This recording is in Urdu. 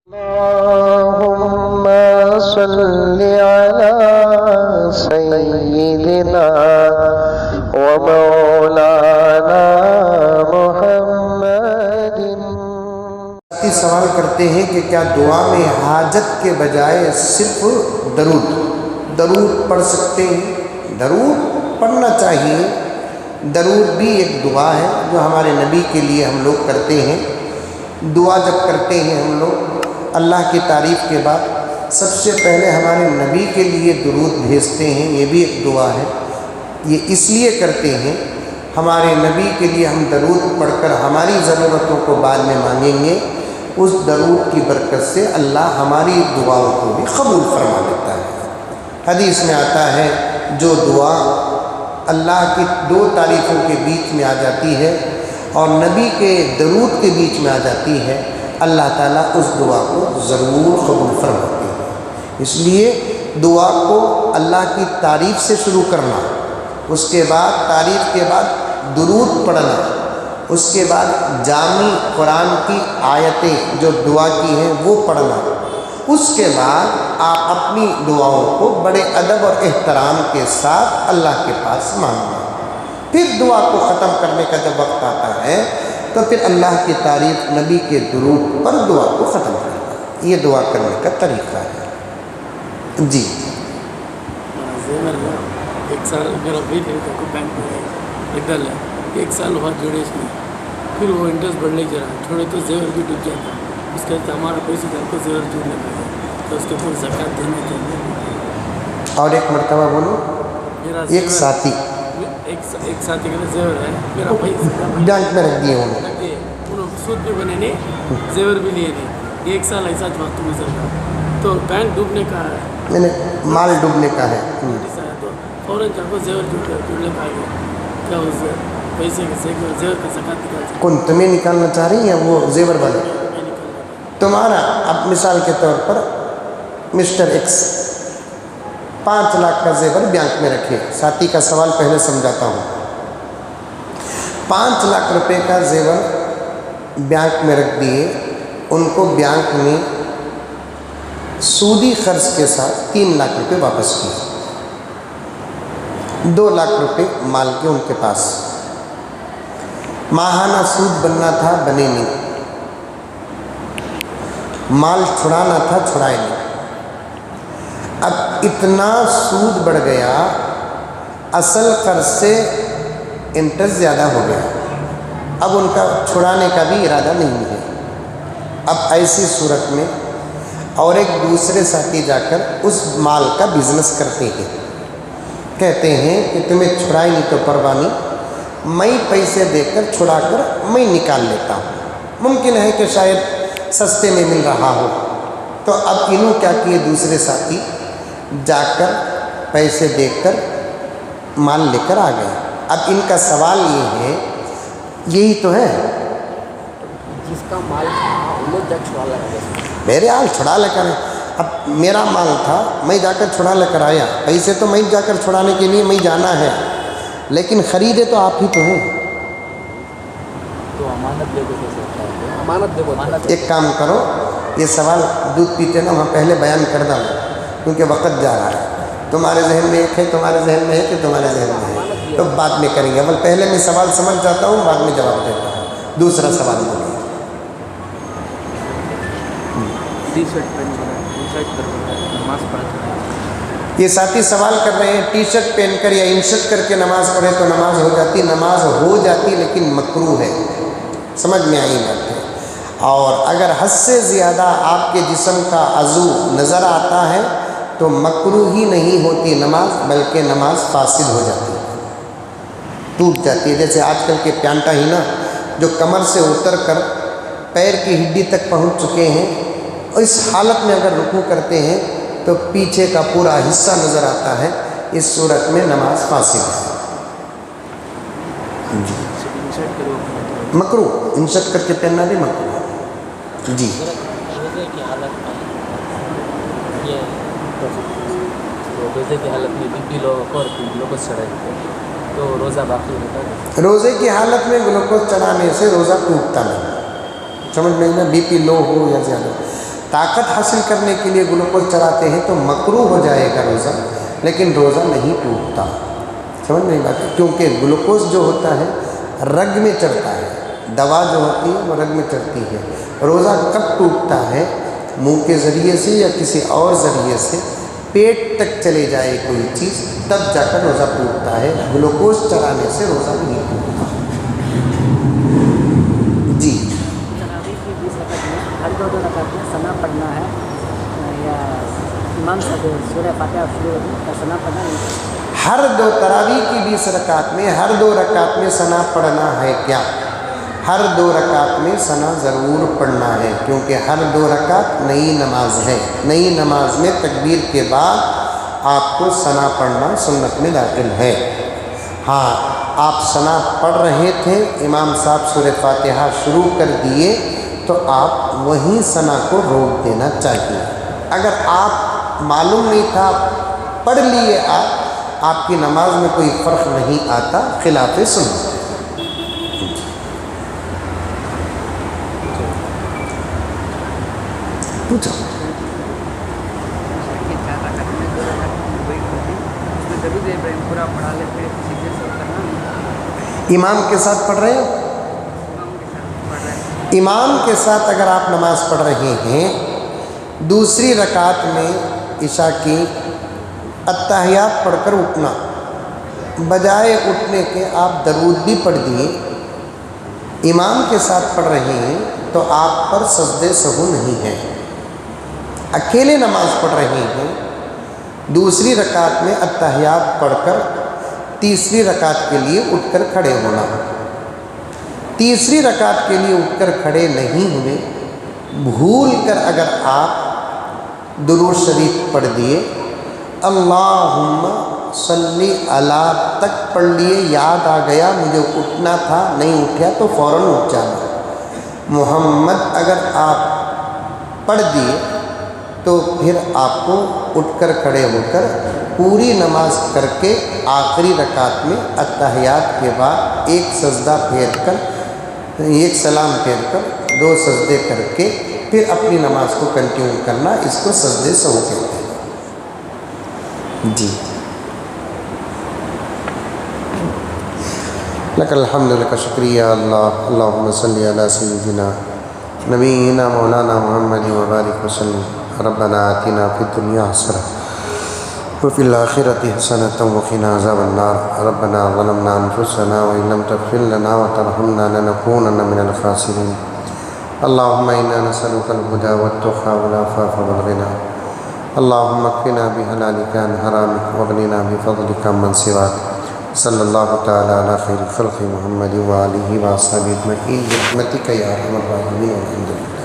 اللهم صل على سيدنا ومولانا محمد۔ سوال کرتے ہیں کہ کیا دعا میں حاجت کے بجائے صرف درود پڑھ سکتے ہیں؟ درود پڑھنا چاہیے۔ درود بھی ایک دعا ہے جو ہمارے نبی کے لیے ہم لوگ کرتے ہیں۔ دعا جب کرتے ہیں ہم لوگ اللہ کی تعریف کے بعد سب سے پہلے ہمارے نبی کے لیے درود بھیجتے ہیں، یہ بھی ایک دعا ہے۔ یہ اس لیے کرتے ہیں ہمارے نبی کے لیے ہم درود پڑھ کر ہماری ضرورتوں کو بعد میں مانگیں گے، اس درود کی برکت سے اللہ ہماری دعاؤں کو بھی قبول فرما لیتا ہے۔ حدیث میں آتا ہے جو دعا اللہ کی دو تعریفوں کے بیچ میں آ جاتی ہے اور نبی کے درود کے بیچ میں آ جاتی ہے، اللہ تعالیٰ اس دعا کو ضرور قبول فرماتے ہیں۔ اس لیے دعا کو اللہ کی تعریف سے شروع کرنا، اس کے بعد تعریف کے بعد درود پڑھنا، اس کے بعد جامع قرآن کی آیتیں جو دعا کی ہیں وہ پڑھنا، اس کے بعد آپ اپنی دعاؤں کو بڑے ادب اور احترام کے ساتھ اللہ کے پاس مانگنا۔ پھر دعا کو ختم کرنے کا جب وقت آتا ہے تو پھر اللہ کی تعریف، نبی کے درود پر دعا کو ختم کرنا، یہ دعا کرنے کا طریقہ ہے۔ جی ایک سال میرا بھائی کو بینک میں ادھر ہے، ایک سال ہوا جوڑے اس میں، پھر وہ انٹرسٹ بڑھنے کے رہا، چھوڑے تو زیور بھی ڈوب جاتا، اس کا ہمارا پیسے گھر کو زیور جوڑنے لگا تو اس کے اوپر زکوٰۃ دینا چاہیے۔ اور ایک مرتبہ بولو۔ میرا ایک ساتھی ایک ساتھی کا زیور ہے، میرا بھائی بینک میں رکھ دیے انہوں نے، سود بھی بنے نہیں، زیور بھی لیے نہیں، ایک سال ایسا وقت گزر گیا تو بینک ڈوبنے کا ہے، میں نے مال ڈوبنے کا ہے۔ تو فوراً جب وہ زیور جوڑنے کا آئے گا، کیا اس پیسے کے زیور کا زکوٰۃ نکال سکتے؟ کون تمہیں نکالنا چاہ رہی ہیں وہ زیور والے؟ تمہارا اب مثال کے طور پر مسٹر ایکس 5 لاکھ کا زیور بینک میں رکھے، ساتھی کا سوال پہلے سمجھاتا ہوں۔ 5 لاکھ روپے کا زیور بینک میں رکھ دیے، ان کو بینک نے سودی قرض کے ساتھ 3 لاکھ روپے واپس کیے، 2 لاکھ روپے مال کے ان کے پاس، ماہانہ سود بننا تھا بنے نہیں، مال چھڑانا تھا چھڑائے نہیں۔ اب اتنا سود بڑھ گیا، اصل قرض سے انٹرسٹ زیادہ ہو گیا، اب ان کا چھڑانے کا بھی ارادہ نہیں ہے۔ اب ایسی صورت میں اور ایک دوسرے ساتھی جا کر اس مال کا بزنس کرتے ہیں، کہتے ہیں کہ تمہیں چھڑائی نہیں تو پرواہ نہیں، میں پیسے دے کر چھڑا کر میں نکال لیتا ہوں، ممکن ہے کہ شاید سستے میں مل رہا ہو۔ تو اب انہوں کیا کیے، دوسرے ساتھی جا کر پیسے دے کر مال لے کر آ گئے۔ اب ان کا سوال یہ ہے، یہی تو ہے جس کا مال تھا وہ جا چھڑا لگا، میرے حال چھڑا لے کر، اب میرا مال تھا میں جا کر چھڑا لے کر آیا، پیسے تو میں جا کر چھڑانے کے لیے میں جانا ہے، لیکن خریدے تو آپ ہی تو ہیں۔ تو امانت دے دو، امانت دے دو۔ ایک کام کرو، یہ سوال دودھ پیتے نا وہاں پہلے بیان کر دوں کیونکہ وقت جا رہا ہے، تمہارے ذہن میں ایک ہے، تمہارے ذہن میں ہے کہ تمہارے ذہن میں ہے، تو بعد میں کریں گے، اول پہلے میں سوال سمجھ جاتا ہوں، بعد میں جواب دیتا ہوں۔ دوسرا سوال بولیے۔ یہ ساتھی سوال کر رہے ہیں ٹی شرٹ پہن کر یا انشرٹ کر کے نماز پڑھے تو نماز ہو جاتی؟ نماز ہو جاتی لیکن مکروہ ہے، سمجھ میں آئی بات ہے۔ اور اگر حد سے زیادہ آپ کے جسم کا عضو نظر آتا ہے تو مکروہ ہی نہیں ہوتی نماز، بلکہ نماز فاسد ہو جاتی ہے، ٹوٹ جاتی ہے۔ جیسے آج کل کے پیانٹا ہی نا جو کمر سے اتر کر پیر کی ہڈی تک پہنچ چکے ہیں، اور اس حالت میں اگر رکوع کرتے ہیں تو پیچھے کا پورا حصہ نظر آتا ہے، اس صورت میں نماز فاسد ہے۔ جی مکروہ، انشرٹ کر کے پہننا بھی مکروہ ہے۔ جی روزے کی حالت میں یہ روزے کی حالت میں بی پی لو اور گلوکوز چڑھائے تو روزہ باقی ہوتا ہے؟ روزے کی حالت میں گلوکوز چڑھانے سے روزہ ٹوٹتا نہیں، سمجھ میں نا، بی پی لو ہو یا زیادہ، طاقت حاصل کرنے کے لیے گلوکوز چڑھاتے ہیں تو مکروہ ہو جائے گا روزہ، لیکن روزہ نہیں ٹوٹتا. سمجھ نہیں بات ہے، کیونکہ گلوکوز جو ہوتا ہے رگ میں چڑھتا ہے، دوا جو ہوتی ہے وہ رگ میں چڑھتی ہے. روزہ کب ٹوٹتا ہے؟ منہ کے ذریعے سے یا کسی اور ذریعے سے پیٹ تک چلے جائے کوئی چیز، تب جا کر روزہ ٹوٹتا ہے. گلوکوز چڑھانے سے روزہ نہیں ٹوٹتا. جی تراویح کی 20 رکعت میں ہر دو رکعت میں ثنا پڑھنا ہے یا امام صاحب سورہ فاتحہ شروع کا ثنا پڑھنا نہیں؟ ہر دو تراویح کی 20 رکعت میں ہر دو رکعت میں ثنا پڑھنا ہے کیا؟ ہر دو رکعت میں ثنا ضرور پڑھنا ہے، کیونکہ ہر دو رکعت نئی نماز ہے. نئی نماز میں تکبیر کے بعد آپ کو ثنا پڑھنا سنت میں داخل ہے. ہاں آپ ثنا پڑھ رہے تھے، امام صاحب سورہ فاتحہ شروع کر دیے تو آپ وہیں ثنا کو روک دینا چاہیے. اگر آپ معلوم نہیں تھا پڑھ لیے آپ کی نماز میں کوئی فرق نہیں آتا، خلاف سنت. پوچھو. امام کے ساتھ پڑھ رہے ہو؟ امام کے ساتھ اگر آپ نماز پڑھ رہے ہیں، دوسری رکعت میں عشاء کی اتحیات پڑھ کر اٹھنا، بجائے اٹھنے کے آپ درود بھی پڑھ دیے، امام کے ساتھ پڑھ رہے ہیں تو آپ پر سجدے سہو نہیں ہے. اکیلے نماز پڑھ رہے ہیں، دوسری رکعت میں اتحیات پڑھ کر تیسری رکعت کے لیے اٹھ کر کھڑے ہونا. تیسری رکعت کے لیے اٹھ کر کھڑے نہیں ہوئے، بھول کر اگر آپ درود شریف پڑھ دیے، اللہم صلی علی تک پڑھ لیے، یاد آ گیا مجھے اٹھنا تھا نہیں اٹھیا تو فوراً اٹھ جانا. محمد اگر آپ پڑھ دیے تو پھر آپ کو اٹھ کر کھڑے ہو کر پوری نماز کر کے آخری رکعت میں اتحیات کے بعد ایک سجدہ پھیر کر، ایک سلام پھیر کر 2 سجدے کر کے پھر اپنی نماز کو کنٹینیو کرنا، اس کو سجدے سہو کہتے ہیں. جی لک الحمد لک شکریہ اللہ. اللہم صلی علی سیدنا نبینا مولانا محمد وبارک وسلم. ربنا آتنا فی الدنیا حسنہ وفی الآخرۃ حسنۃ وقنا عذاب النار. ربنا ظلمنا انفسنا وإن لم تغفر لنا وترحمنا لنکونن من الخاسرین. اللہم انا نسألک الہدی والتقی والعفاف والغنی. اللہم اکفنا بحلالک عن حرامک واغننا بفضلک عمن سواک. صلی اللہ تعالی علی خیر خلق محمد وآلہ وصحبہ اجمعین برحمتک یا ارحم الراحمین. والحمد للہ.